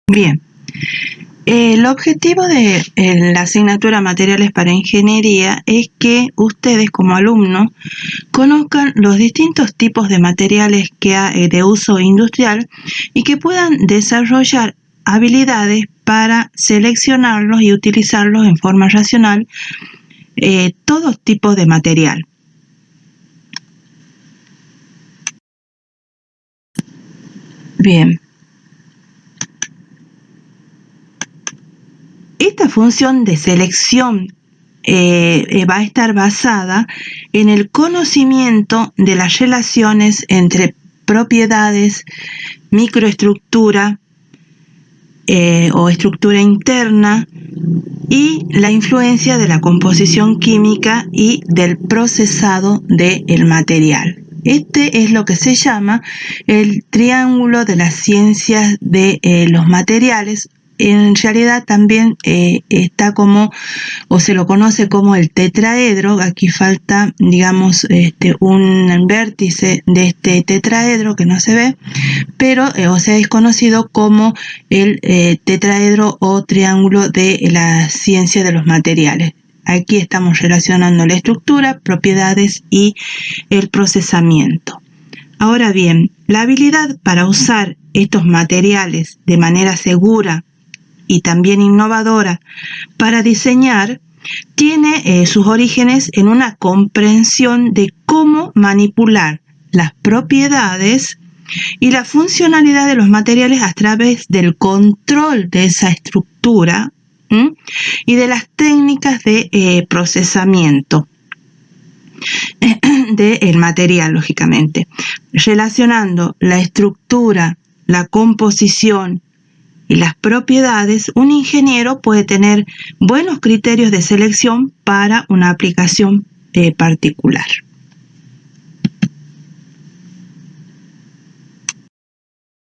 Bien. El objetivo de la asignatura Materiales para Ingeniería es que ustedes como alumnos conozcan los distintos tipos de materiales de uso industrial y que puedan desarrollar habilidades para seleccionarlos y utilizarlos en forma racional, todo tipo de material. Bien. Esta función de selección va a estar basada en el conocimiento de las relaciones entre propiedades, microestructura o estructura interna y la influencia de la composición química y del procesado del material. Este es lo que se llama el triángulo de las ciencias de los materiales. En realidad también está como, o se lo conoce como el tetraedro. Aquí falta, digamos, un vértice de este tetraedro que no se ve, pero es conocido como el tetraedro o triángulo de la ciencia de los materiales. Aquí estamos relacionando la estructura, propiedades y el procesamiento. Ahora bien, la habilidad para usar estos materiales de manera segura y también innovadora para diseñar tiene sus orígenes en una comprensión de cómo manipular las propiedades y la funcionalidad de los materiales a través del control de esa estructura y de las técnicas de procesamiento del material, lógicamente, relacionando la estructura, la composición y las propiedades. Un ingeniero puede tener buenos criterios de selección para una aplicación particular.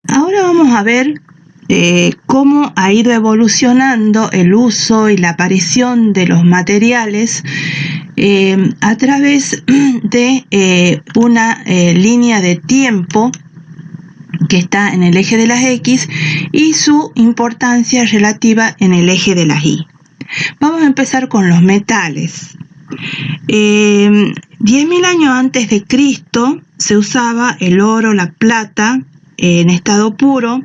Ahora vamos a ver cómo ha ido evolucionando el uso y la aparición de los materiales a través de una línea de tiempo que está en el eje de las X y su importancia relativa en el eje de las Y. Vamos a empezar con los metales. 10.000 años antes de Cristo se usaba el oro, la plata en estado puro,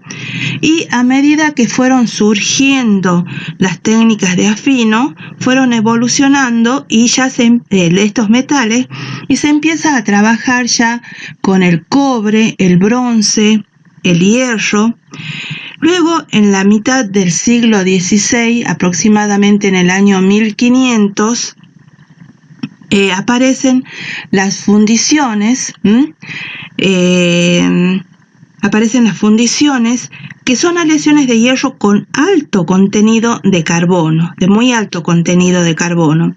y a medida que fueron surgiendo las técnicas de afino, fueron evolucionando y ya estos metales, y se empieza a trabajar ya con el cobre, el bronce, el hierro. Luego, en la mitad del siglo XVI, aproximadamente en el año 1500, aparecen las fundiciones, que son aleaciones de hierro con alto contenido de carbono, de muy alto contenido de carbono.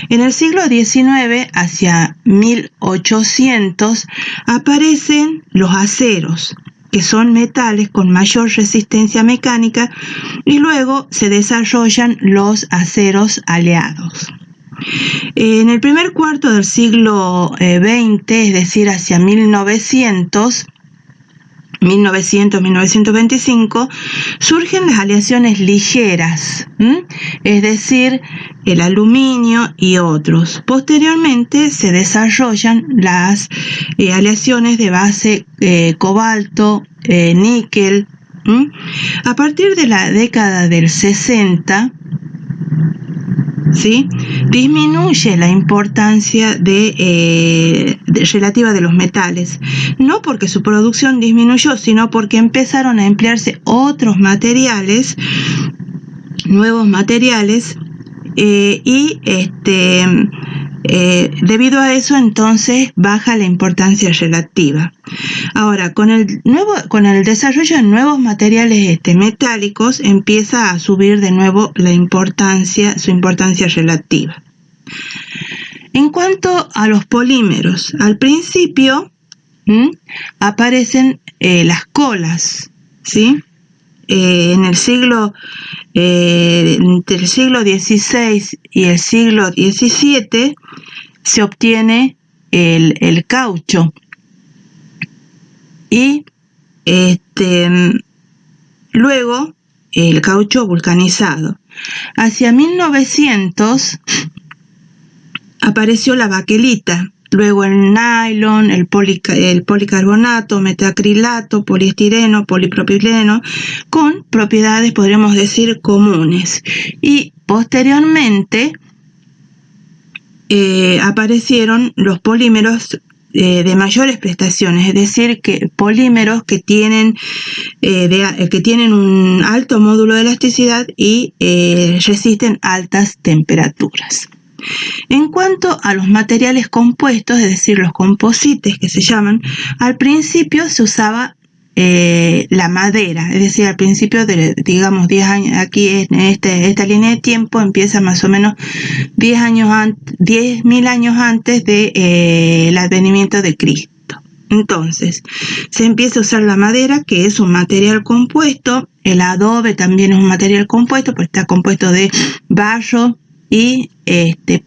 En el siglo XIX, hacia 1800, aparecen los aceros, que son metales con mayor resistencia mecánica, y luego se desarrollan los aceros aleados. En el primer cuarto del siglo XX, es decir, hacia 1925, surgen las aleaciones ligeras, es decir, el aluminio y otros. Posteriormente se desarrollan las aleaciones de base cobalto, níquel. A partir de la década del 60, ¿sí?, disminuye la importancia relativa de los metales, no porque su producción disminuyó, sino porque empezaron a emplearse otros materiales, nuevos materiales, debido a eso entonces baja la importancia relativa. Ahora, con el desarrollo de nuevos materiales metálicos, empieza a subir de nuevo su importancia relativa. En cuanto a los polímeros, al principio aparecen las colas, ¿sí? Entre el siglo XVI y el siglo XVII se obtiene el caucho, y luego el caucho vulcanizado. Hacia 1900 apareció la baquelita, luego el nylon, el policarbonato, metacrilato, poliestireno, polipropileno, con propiedades, podríamos decir, comunes. Y posteriormente aparecieron los polímeros de mayores prestaciones, es decir, que polímeros que tienen un alto módulo de elasticidad y resisten altas temperaturas. En cuanto a los materiales compuestos, es decir, los composites que se llaman, al principio se usaba la madera, es decir, al principio de, digamos, 10 años, aquí en esta línea de tiempo empieza más o menos 10.000 años antes del advenimiento de Cristo. Entonces, se empieza a usar la madera, que es un material compuesto. El adobe también es un material compuesto, pues está compuesto de barro y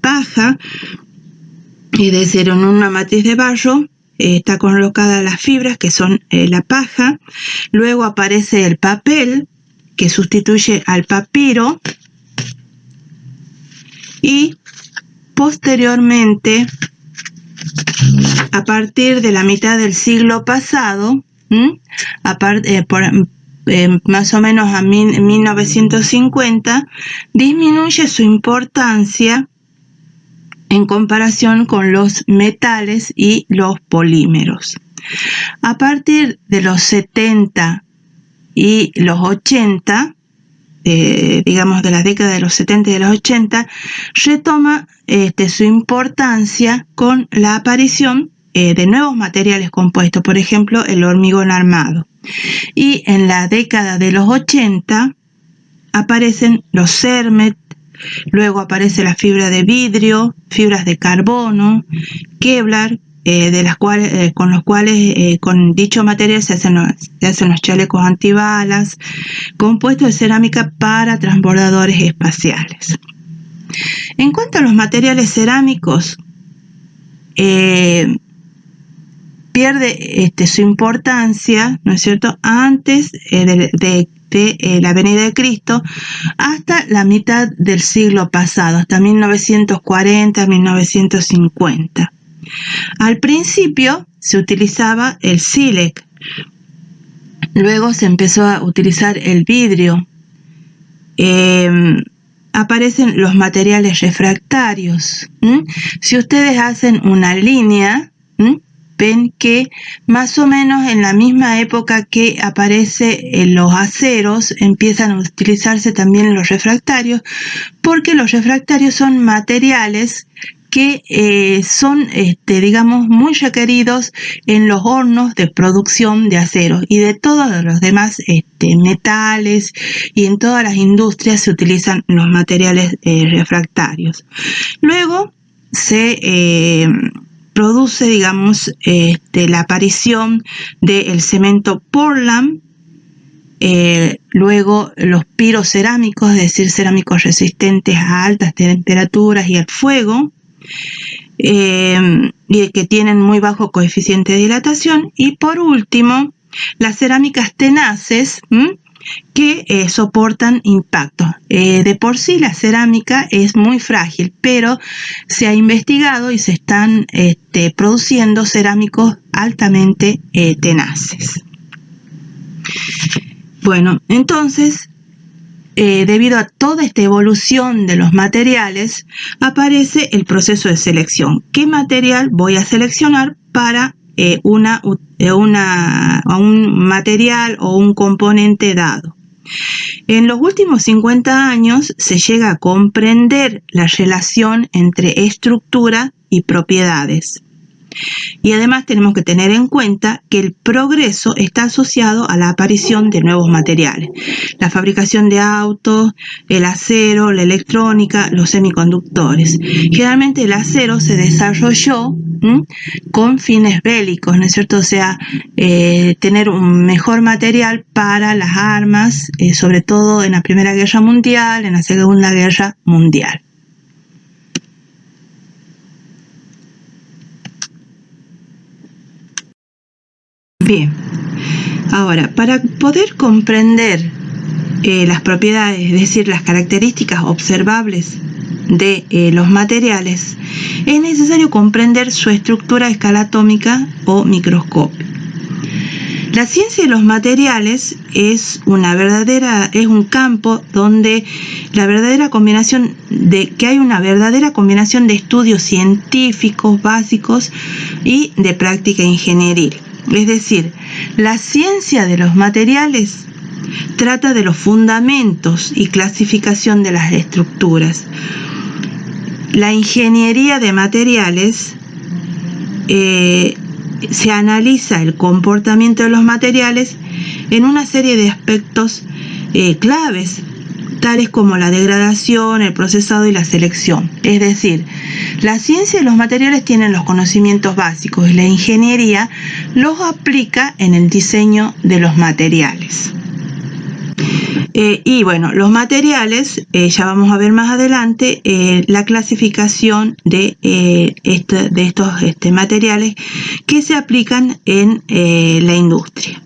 paja, es decir, en una matriz de barro está colocada las fibras, que son la paja. Luego aparece el papel, que sustituye al papiro, y posteriormente, a partir de la mitad del siglo pasado, más o menos a 1950, disminuye su importancia en comparación con los metales y los polímeros. A partir de los 70 y los 80, digamos de la década de los 70 y de los 80, retoma su importancia con la aparición de nuevos materiales compuestos, por ejemplo el hormigón armado. Y en la década de los 80 aparecen los CERMET, luego aparece la fibra de vidrio, fibras de carbono, Kevlar, con dicho material se hacen los chalecos antibalas, compuestos de cerámica para transbordadores espaciales. En cuanto a los materiales cerámicos, pierde su importancia, ¿no es cierto?, antes de la venida de Cristo, hasta la mitad del siglo pasado, hasta 1940, 1950. Al principio se utilizaba el sílex, luego se empezó a utilizar el vidrio, aparecen los materiales refractarios. Si ustedes hacen una línea, ven que más o menos en la misma época que aparece los aceros, empiezan a utilizarse también los refractarios, porque los refractarios son materiales que son, digamos, muy requeridos en los hornos de producción de acero y de todos los demás metales, y en todas las industrias se utilizan los materiales refractarios. Luego se produce, digamos, la aparición del cemento Portland, luego los pirocerámicos, es decir, cerámicos resistentes a altas temperaturas y al fuego, y que tienen muy bajo coeficiente de dilatación, y por último las cerámicas tenaces, que soportan impactos. De por sí la cerámica es muy frágil, pero se ha investigado y se están produciendo cerámicos altamente tenaces. Bueno, entonces, debido a toda esta evolución de los materiales, aparece el proceso de selección. ¿Qué material voy a seleccionar para un material o un componente dado? En los últimos 50 años se llega a comprender la relación entre estructura y propiedades. Y además tenemos que tener en cuenta que el progreso está asociado a la aparición de nuevos materiales. La fabricación de autos, el acero, la electrónica, los semiconductores. Generalmente el acero se desarrolló con fines bélicos, ¿no es cierto? O sea, tener un mejor material para las armas, sobre todo en la Primera Guerra Mundial, en la Segunda Guerra Mundial. Bien, ahora, para poder comprender las propiedades, es decir, las características observables de los materiales, es necesario comprender su estructura a escala atómica o microscópica. La ciencia de los materiales es un campo donde hay una verdadera combinación de estudios científicos básicos y de práctica ingenieril. Es decir, la ciencia de los materiales trata de los fundamentos y clasificación de las estructuras. La ingeniería de materiales se analiza el comportamiento de los materiales en una serie de aspectos claves, tales como la degradación, el procesado y la selección. Es decir, la ciencia de los materiales tiene los conocimientos básicos y la ingeniería los aplica en el diseño de los materiales. Y bueno, los materiales, ya vamos a ver más adelante la clasificación de estos materiales que se aplican en la industria.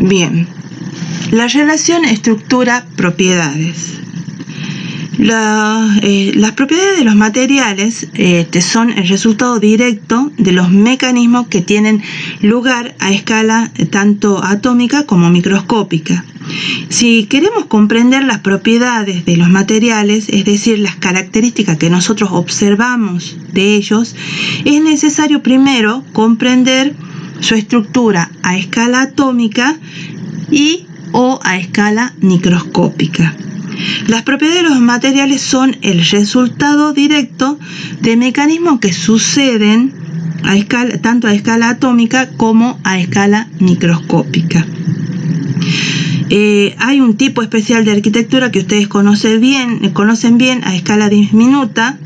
Bien, la relación estructura-propiedades. Las propiedades de los materiales son el resultado directo de los mecanismos que tienen lugar a escala tanto atómica como microscópica. Si queremos comprender las propiedades de los materiales, es decir, las características que nosotros observamos de ellos, es necesario primero comprender su estructura a escala atómica o a escala microscópica. Las propiedades de los materiales son el resultado directo de mecanismos que suceden tanto a escala atómica como a escala microscópica. Hay un tipo especial de arquitectura que ustedes conocen bien a escala diminuta,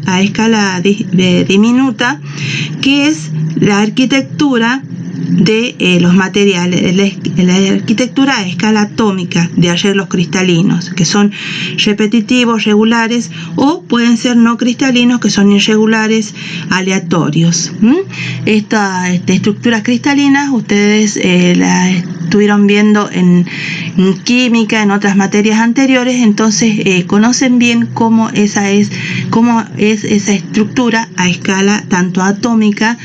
que es la arquitectura de los materiales, la arquitectura a escala atómica de arreglos cristalinos, que son repetitivos, regulares, o pueden ser no cristalinos, que son irregulares, aleatorios. Estas estructuras cristalinas ustedes las estuvieron viendo en química, en otras materias anteriores, entonces conocen bien cómo es esa estructura a escala tanto atómica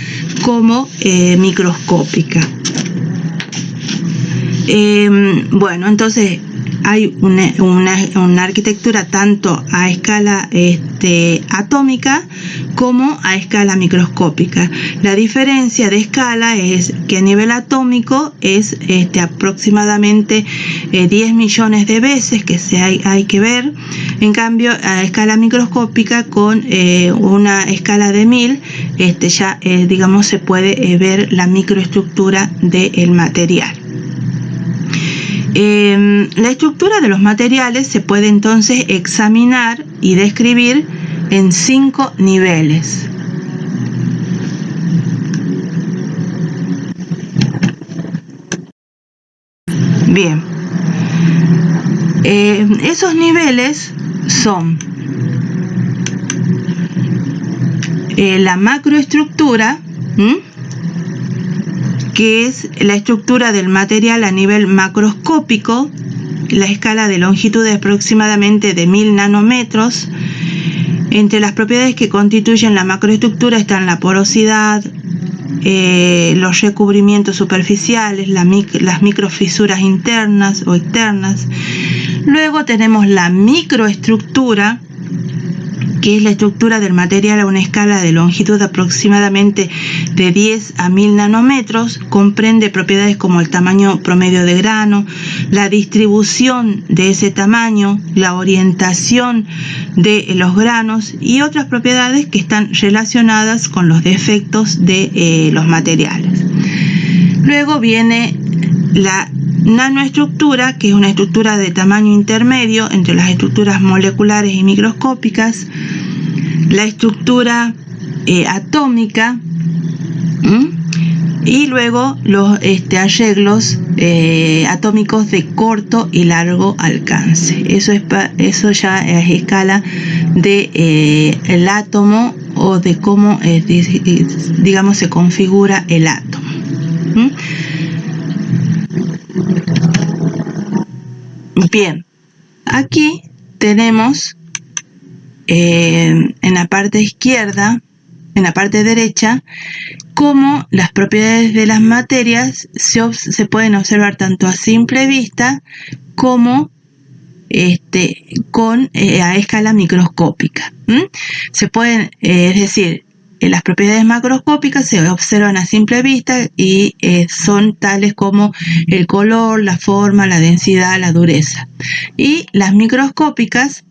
como microscópica. Bueno, entonces hay una arquitectura tanto a escala atómica como a escala microscópica. La diferencia de escala es que a nivel atómico es aproximadamente 10 millones de veces que hay que ver. En cambio, a escala microscópica con una escala de 1000 ya digamos se puede ver la microestructura del material. La estructura de los materiales se puede entonces examinar y describir en 5 niveles. Bien, esos niveles son la macroestructura, que es la estructura del material a nivel macroscópico, la escala de longitud es aproximadamente de 1000 nanómetros. Entre las propiedades que constituyen la macroestructura están la porosidad, los recubrimientos superficiales, las microfisuras internas o externas. Luego tenemos la microestructura, que es la estructura del material a una escala de longitud aproximadamente de 10 a 1000 nanómetros, comprende propiedades como el tamaño promedio de grano, la distribución de ese tamaño, la orientación de los granos y otras propiedades que están relacionadas con los defectos de los materiales. Luego viene la nanoestructura, que es una estructura de tamaño intermedio entre las estructuras moleculares y microscópicas, la estructura atómica, y luego los arreglos atómicos de corto y largo alcance. Eso ya es escala de el átomo o de cómo, digamos, se configura el átomo. Bien, aquí tenemos en la parte izquierda, en la parte derecha, cómo las propiedades de las materias se pueden observar tanto a simple vista como a escala microscópica. Se pueden, es decir, las propiedades macroscópicas se observan a simple vista y son tales como el color, la forma, la densidad, la dureza. Y las microscópicas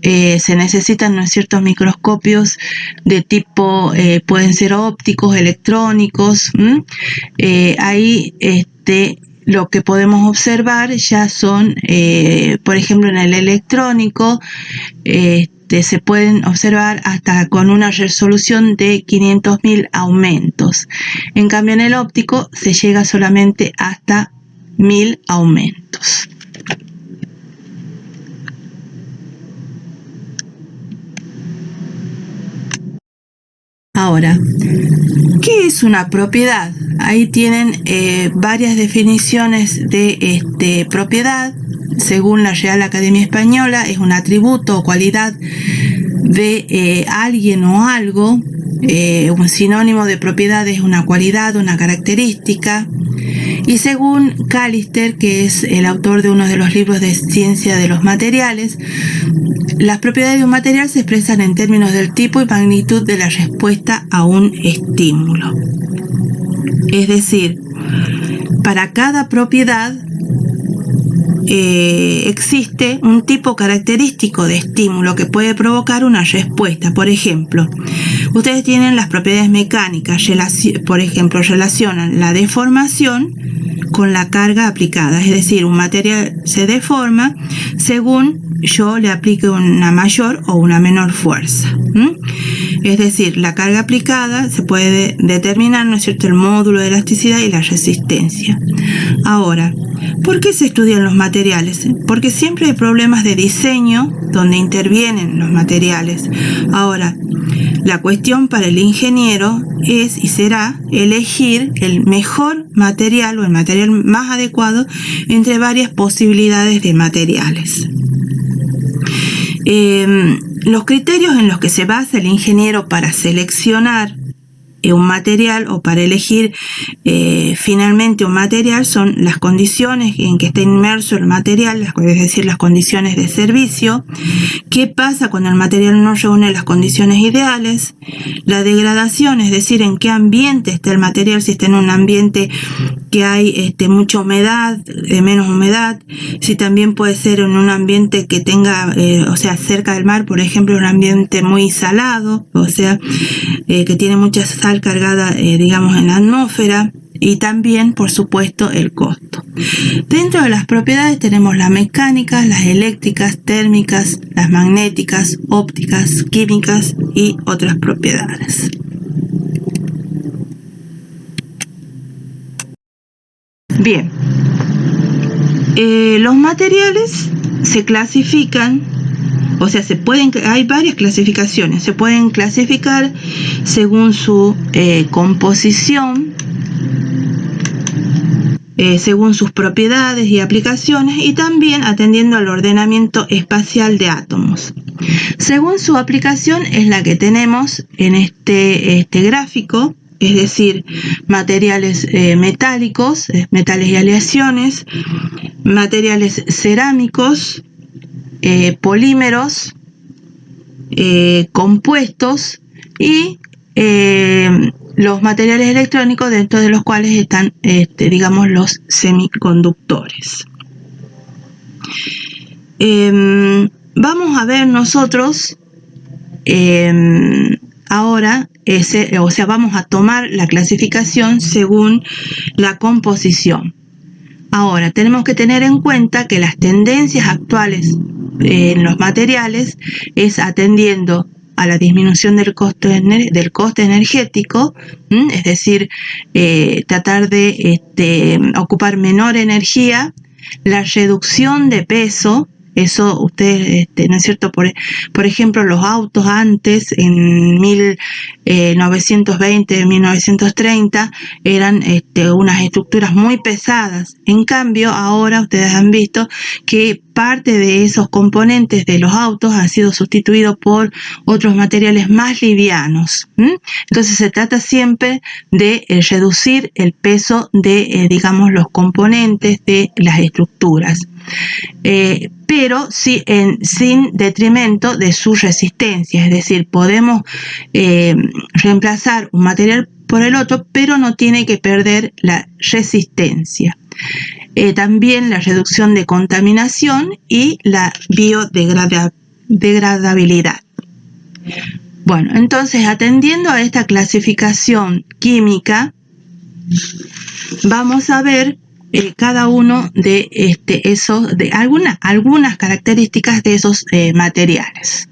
se necesitan, ¿no es cierto?, microscopios de tipo, pueden ser ópticos, electrónicos. Ahí lo que podemos observar ya son, por ejemplo, en el electrónico, se pueden observar hasta con una resolución de 500.000 aumentos. En cambio, en el óptico se llega solamente hasta 1000 aumentos. Ahora, ¿qué es una propiedad? Ahí tienen varias definiciones de propiedad. Según la Real Academia Española, es un atributo o cualidad de alguien o algo. Un sinónimo de propiedad es una cualidad, una característica. Y según Callister, que es el autor de uno de los libros de ciencia de los materiales, las propiedades de un material se expresan en términos del tipo y magnitud de la respuesta a un estímulo. Es decir, para cada propiedad existe un tipo característico de estímulo que puede provocar una respuesta. Por ejemplo, ustedes tienen las propiedades mecánicas, por ejemplo, relacionan la deformación con la carga aplicada, es decir, un material se deforma según yo le aplique una mayor o una menor fuerza. Es decir, la carga aplicada se puede determinar, ¿no es cierto?, el módulo de elasticidad y la resistencia. Ahora, ¿por qué se estudian los materiales? Porque siempre hay problemas de diseño donde intervienen los materiales. Ahora, la cuestión para el ingeniero es y será elegir el mejor material o el material más adecuado entre varias posibilidades de materiales. Los criterios en los que se basa el ingeniero para seleccionar un material o para elegir finalmente un material son las condiciones en que está inmerso el material, es decir, las condiciones de servicio. ¿Qué pasa cuando el material no reúne las condiciones ideales? La degradación, es decir, en qué ambiente está el material, si está en un ambiente que hay mucha humedad, menos humedad, si también puede ser en un ambiente que tenga, cerca del mar, por ejemplo, un ambiente muy salado, que tiene mucha sal cargada, digamos, en la atmósfera, y también, por supuesto, el costo. Dentro de las propiedades tenemos las mecánicas, las eléctricas, térmicas, las magnéticas, ópticas, químicas y otras propiedades. Bien, los materiales se clasifican, hay varias clasificaciones, se pueden clasificar según su composición, según sus propiedades y aplicaciones, y también atendiendo al ordenamiento espacial de átomos. Según su aplicación es la que tenemos en este gráfico, es decir, materiales metálicos, metales y aleaciones, materiales cerámicos, polímeros, compuestos y los materiales electrónicos, dentro de los cuales están, digamos, los semiconductores. Vamos a ver nosotros ahora, vamos a tomar la clasificación según la composición. Ahora, tenemos que tener en cuenta que las tendencias actuales en los materiales es atendiendo a la disminución del coste energético, es decir, tratar de ocupar menor energía, la reducción de peso. Eso ustedes, ¿no es cierto? Por ejemplo, los autos antes, en 1920, 1930 eran unas estructuras muy pesadas. En cambio, ahora ustedes han visto que parte de esos componentes de los autos han sido sustituidos por otros materiales más livianos. Entonces se trata siempre de reducir el peso de, digamos, los componentes de las estructuras. Pero sí, sin detrimento de su resistencia, es decir, podemos reemplazar un material por el otro, pero no tiene que perder la resistencia. También la reducción de contaminación y la biodegradabilidad. Bueno, entonces, atendiendo a esta clasificación química, vamos a ver cada uno de algunas características de esos materiales.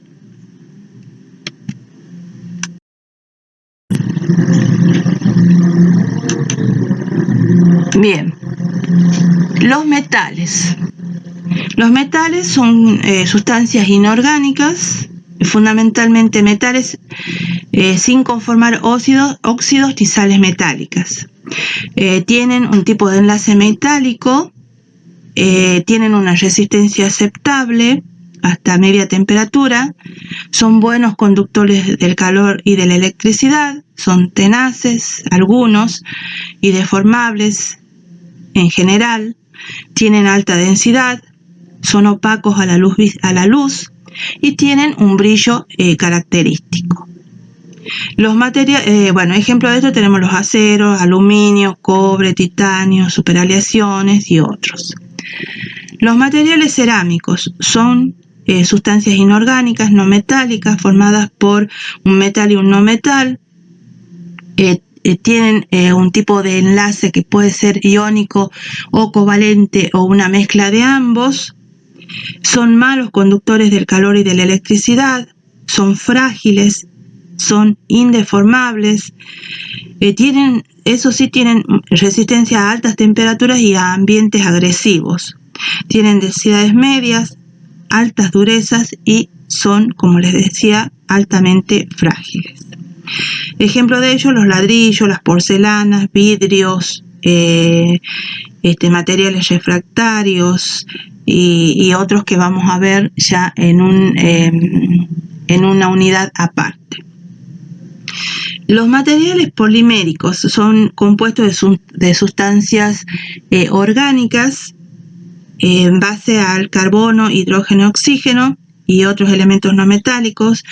Bien, los metales. Los metales son sustancias inorgánicas, fundamentalmente metales sin conformar óxidos ni sales metálicas. Tienen un tipo de enlace metálico, tienen una resistencia aceptable hasta media temperatura, son buenos conductores del calor y de la electricidad, son tenaces, algunos, y deformables en general, tienen alta densidad, son opacos a la luz y tienen un brillo característico. Los materiales, ejemplo de esto tenemos los aceros, aluminio, cobre, titanio, superaleaciones y otros. Los materiales cerámicos son sustancias inorgánicas no metálicas formadas por un metal y un no metal. Tienen un tipo de enlace que puede ser iónico o covalente o una mezcla de ambos. Son malos conductores del calor y de la electricidad. Son frágiles. Son indeformables, tienen resistencia a altas temperaturas y a ambientes agresivos, tienen densidades medias, altas durezas y son, como les decía, altamente frágiles. Ejemplo de ello, los ladrillos, las porcelanas, vidrios, materiales refractarios y otros que vamos a ver ya en una unidad aparte. Los materiales poliméricos son compuestos de sustancias orgánicas en base al carbono, hidrógeno, oxígeno y otros elementos no metálicos.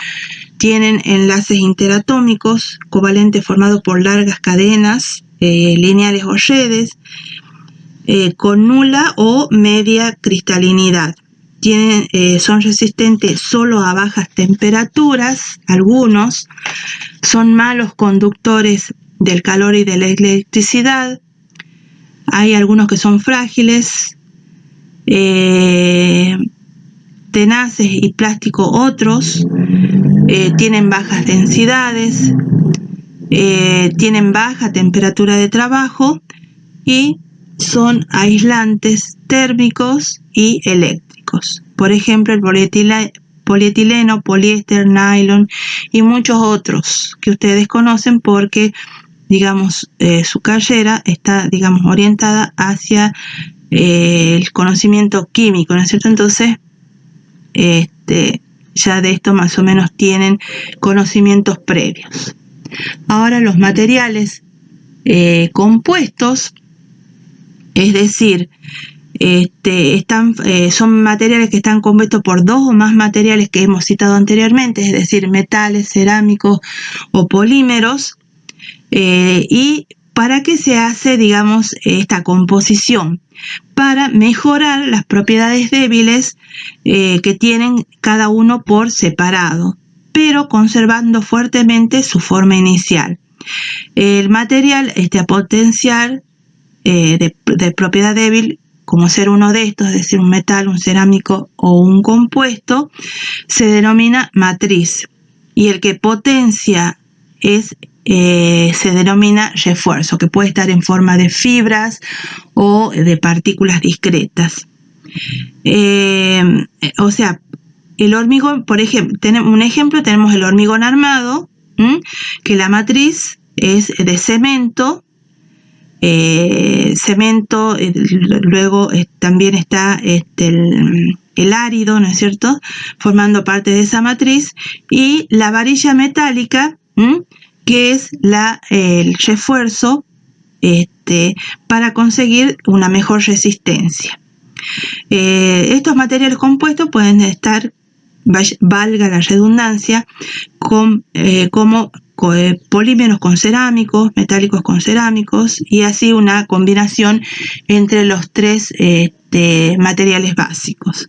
Tienen enlaces interatómicos covalentes formados por largas cadenas lineales o redes con nula o media cristalinidad. Son resistentes solo a bajas temperaturas, algunos. Son malos conductores del calor y de la electricidad. Hay algunos que son frágiles, tenaces y plástico otros. Tienen bajas densidades, tienen baja temperatura de trabajo y son aislantes térmicos y eléctricos. Por ejemplo, el polietileno, poliéster, nylon y muchos otros que ustedes conocen porque, digamos, su carrera está, digamos, orientada hacia el conocimiento químico, ¿no es cierto? Entonces, ya de esto más o menos tienen conocimientos previos. Ahora, los materiales compuestos, es decir, son materiales que están compuestos por dos o más materiales que hemos citado anteriormente, es decir, metales, cerámicos o polímeros. ¿Y para qué se hace, digamos, esta composición? Para mejorar las propiedades débiles que tienen cada uno por separado, pero conservando fuertemente su forma inicial. El material a potenciar de propiedad débil, como ser uno de estos, es decir, un metal, un cerámico o un compuesto, se denomina matriz, y el que potencia se denomina refuerzo, que puede estar en forma de fibras o de partículas discretas. O sea, el hormigón, por ejemplo, tenemos el hormigón armado, que la matriz es de cemento, luego también está el árido, ¿no es cierto?, formando parte de esa matriz, y la varilla metálica, que es el refuerzo para conseguir una mejor resistencia. Estos materiales compuestos pueden estar, valga la redundancia, como polímeros con cerámicos, metálicos con cerámicos, y así una combinación entre los tres materiales básicos.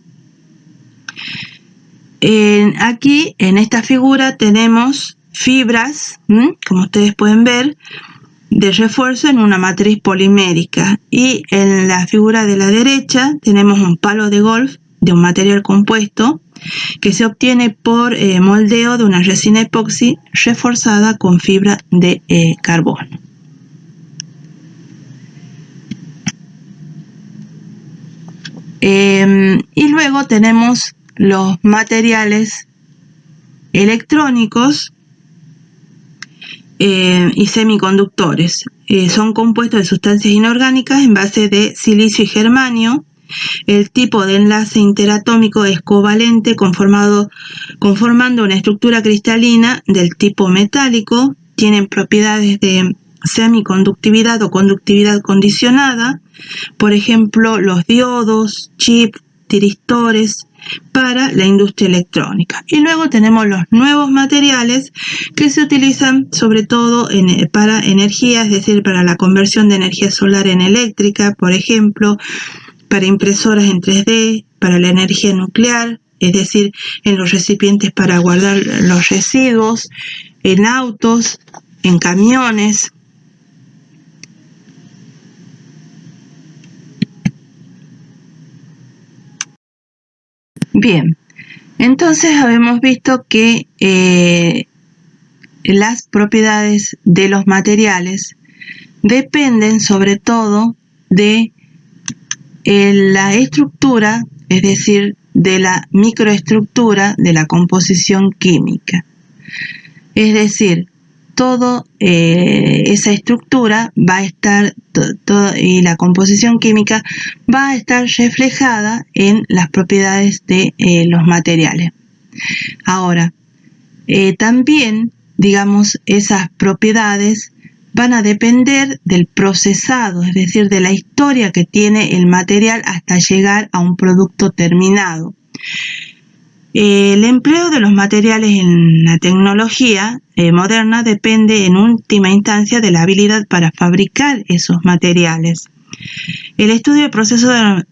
Aquí en esta figura tenemos fibras, como ustedes pueden ver, de refuerzo en una matriz polimérica, y en la figura de la derecha tenemos un palo de golf de un material compuesto que se obtiene por moldeo de una resina epoxi reforzada con fibra de carbono. Y luego tenemos los materiales electrónicos y semiconductores. Son compuestos de sustancias inorgánicas en base de silicio y germanio. El tipo de enlace interatómico es covalente, conformando una estructura cristalina del tipo metálico. Tienen propiedades de semiconductividad o conductividad condicionada, por ejemplo los diodos, chips, tiristores, para la industria electrónica. Y luego tenemos los nuevos materiales que se utilizan sobre todo para energía, es decir, para la conversión de energía solar en eléctrica, por ejemplo, para impresoras en 3D, para la energía nuclear, es decir, en los recipientes para guardar los residuos, en autos, en camiones. Bien, entonces habemos visto que las propiedades de los materiales dependen sobre todo de la estructura, es decir, de la microestructura de la composición química. Es decir, toda esa estructura va a estar, y la composición química va a estar reflejada en las propiedades de los materiales. Ahora, también, digamos, esas propiedades van a depender del procesado, es decir, de la historia que tiene el material hasta llegar a un producto terminado. El empleo de los materiales en la tecnología moderna depende en última instancia de la habilidad para fabricar esos materiales. El estudio del procesado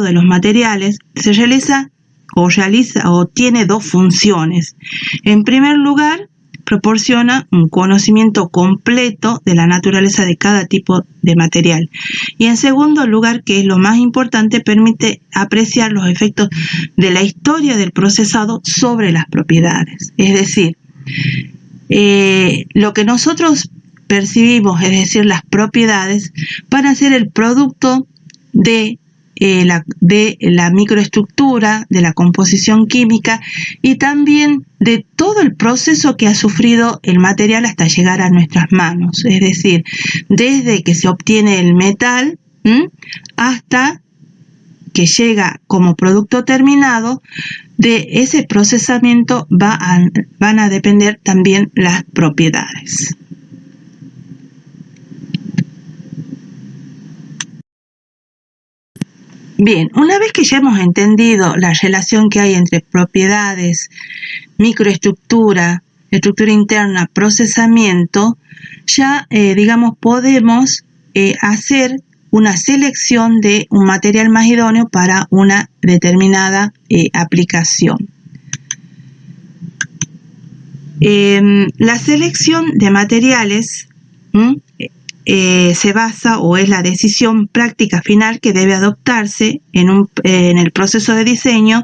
de los materiales se realiza o tiene dos funciones. En primer lugar, proporciona un conocimiento completo de la naturaleza de cada tipo de material. Y en segundo lugar, que es lo más importante, permite apreciar los efectos de la historia del procesado sobre las propiedades. Es decir, lo que nosotros percibimos, es decir, las propiedades, van a ser el producto de la microestructura, de la composición química y también de todo el proceso que ha sufrido el material hasta llegar a nuestras manos. Es decir, desde que se obtiene el metal hasta que llega como producto terminado, de ese procesamiento van a depender también las propiedades. Bien, una vez que ya hemos entendido la relación que hay entre propiedades, microestructura, estructura interna, procesamiento, ya, podemos hacer una selección de un material más idóneo para una determinada aplicación. La selección de materiales se basa o es la decisión práctica final que debe adoptarse en el proceso de diseño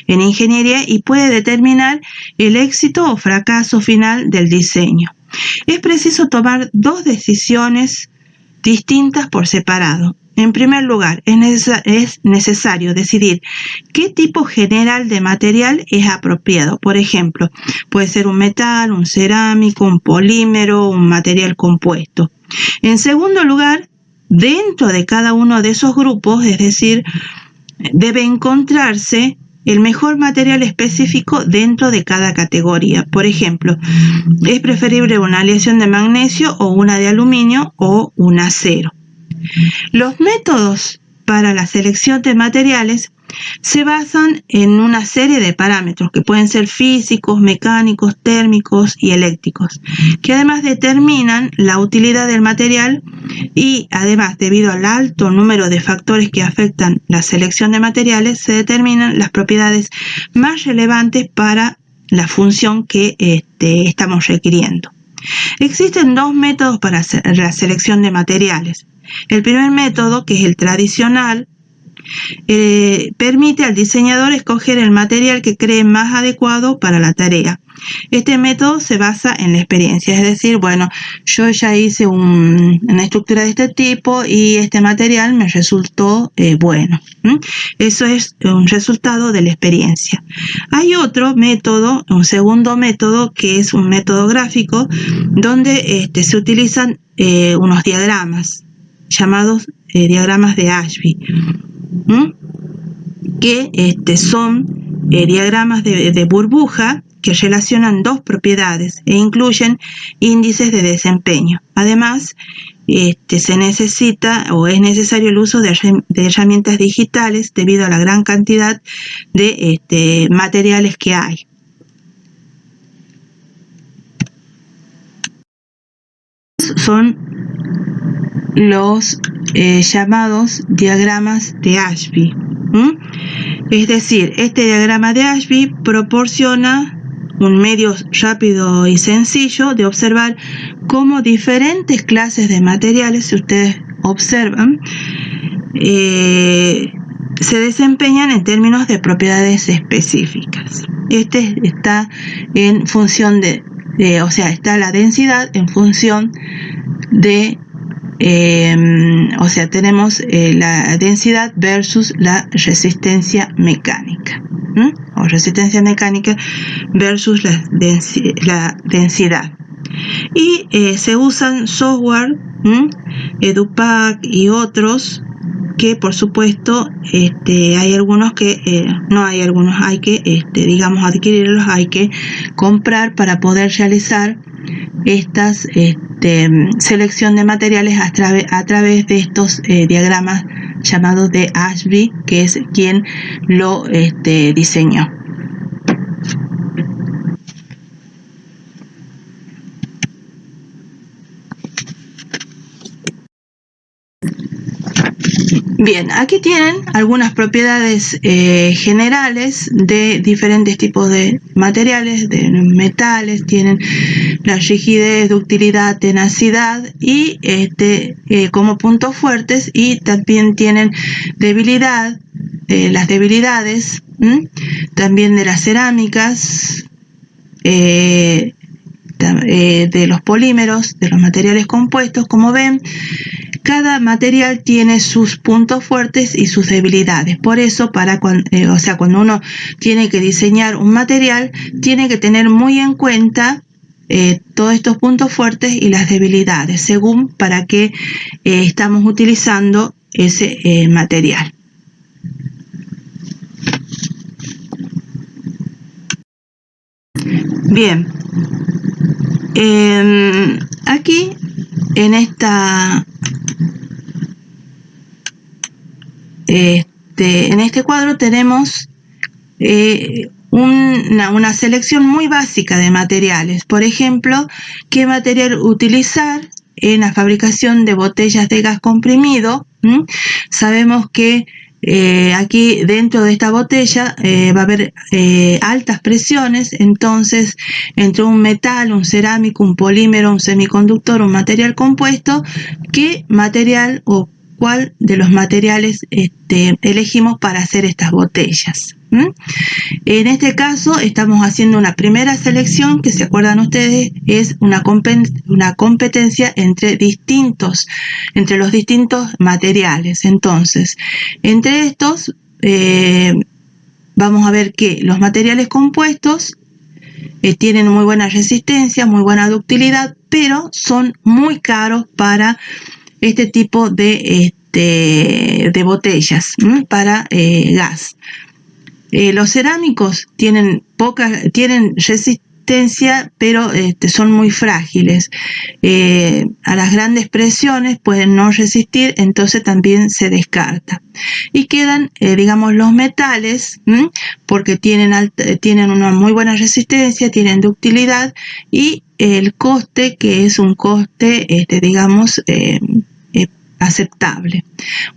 en ingeniería y puede determinar el éxito o fracaso final del diseño. Es preciso tomar dos decisiones distintas por separado. En primer lugar, es necesario decidir qué tipo general de material es apropiado. Por ejemplo, puede ser un metal, un cerámico, un polímero, un material compuesto. En segundo lugar, dentro de cada uno de esos grupos, es decir, debe encontrarse el mejor material específico dentro de cada categoría. Por ejemplo, es preferible una aleación de magnesio o una de aluminio o un acero. Los métodos para la selección de materiales se basan en una serie de parámetros que pueden ser físicos, mecánicos, térmicos y eléctricos, que además determinan la utilidad del material y además, debido al alto número de factores que afectan la selección de materiales, se determinan las propiedades más relevantes para la función que estamos requiriendo. Existen dos métodos para la selección de materiales. El primer método, que es el tradicional, permite al diseñador escoger el material que cree más adecuado para la tarea. Este método se basa en la experiencia, es decir, bueno, yo ya hice una estructura de este tipo y este material me resultó bueno. Eso es un resultado de la experiencia. Hay otro método, un segundo método, que es un método gráfico, donde se utilizan unos diagramas llamados diagramas de Ashby, que son diagramas de burbuja que relacionan dos propiedades e incluyen índices de desempeño. Además, se necesita o es necesario el uso de herramientas digitales debido a la gran cantidad de materiales que hay. Son los llamados diagramas de Ashby. Es decir, este diagrama de Ashby proporciona un medio rápido y sencillo de observar cómo diferentes clases de materiales, si ustedes observan, se desempeñan en términos de propiedades específicas. Este está en función está la densidad en función de tenemos la densidad versus la resistencia mecánica, o resistencia mecánica versus la densidad. Y se usan software, EduPack y otros que, por supuesto, hay algunos que no hay algunos, hay que adquirirlos, hay que comprar para poder realizar estas selección de materiales a través de estos diagramas llamados de Ashby, que es quien lo diseñó. Bien, aquí tienen algunas propiedades generales de diferentes tipos de materiales, de metales. Tienen la rigidez, ductilidad, tenacidad y como puntos fuertes, y también tienen debilidad, las debilidades también de las cerámicas, de los polímeros, de los materiales compuestos. Como ven, cada material tiene sus puntos fuertes y sus debilidades. Por eso, cuando uno tiene que diseñar un material, tiene que tener muy en cuenta todos estos puntos fuertes y las debilidades, según para qué estamos utilizando ese material. Bien, aquí en este cuadro tenemos una selección muy básica de materiales. Por ejemplo, qué material utilizar en la fabricación de botellas de gas comprimido. Sabemos que aquí dentro de esta botella va a haber altas presiones, entonces entre un metal, un cerámico, un polímero, un semiconductor, un material compuesto, ¿qué material o cuál de los materiales elegimos para hacer estas botellas? En este caso estamos haciendo una primera selección que, se acuerdan ustedes, es una competencia entre los distintos materiales. Entonces, entre estos vamos a ver que los materiales compuestos tienen muy buena resistencia, muy buena ductilidad, pero son muy caros para este tipo de botellas para gas. Los cerámicos tienen resistencia, pero son muy frágiles. A las grandes presiones pueden no resistir, entonces también se descarta. Y quedan, digamos, los metales, porque tienen una muy buena resistencia, tienen ductilidad, y el coste, que es un coste, digamos, aceptable.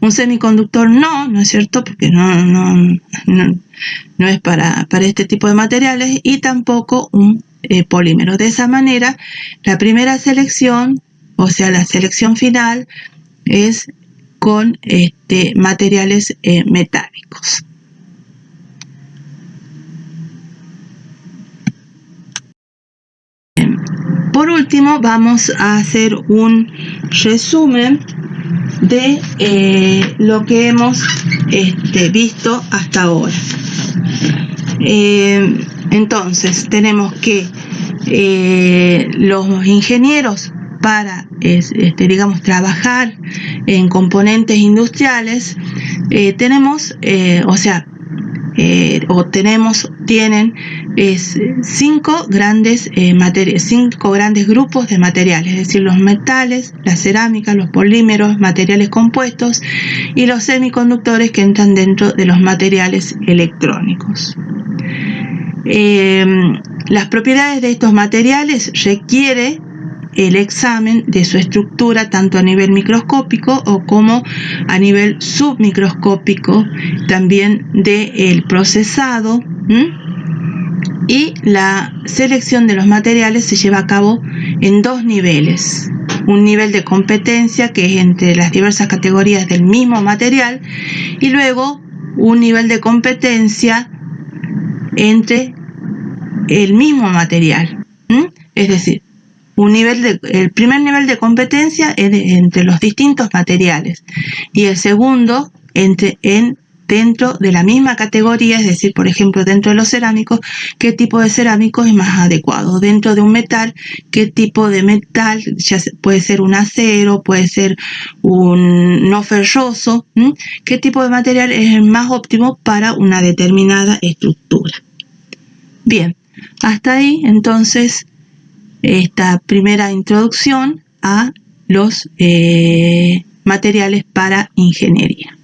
Un semiconductor no es cierto, porque no es para este tipo de materiales, y tampoco un polímero. De esa manera, la primera selección, o sea, la selección final, es con materiales metálicos. Por último, vamos a hacer un resumen de lo que hemos visto hasta ahora. Entonces, tenemos que los ingenieros, para digamos, trabajar en componentes industriales, tienen 5 grandes grupos de materiales, es decir, los metales, la cerámica, los polímeros, materiales compuestos, y los semiconductores, que entran dentro de los materiales electrónicos. Las propiedades de estos materiales requiere el examen de su estructura, tanto a nivel microscópico o como a nivel submicroscópico, también del procesado, y la selección de los materiales se lleva a cabo en 2 niveles: un nivel de competencia, que es entre las diversas categorías del mismo material, y luego un nivel de competencia entre el mismo material, es decir, el primer nivel de competencia entre los distintos materiales, y el segundo dentro de la misma categoría, es decir, por ejemplo, dentro de los cerámicos, qué tipo de cerámico es más adecuado. Dentro de un metal, qué tipo de metal, puede ser un acero, puede ser un no ferroso, qué tipo de material es el más óptimo para una determinada estructura. Bien, hasta ahí entonces esta primera introducción a los materiales para ingeniería.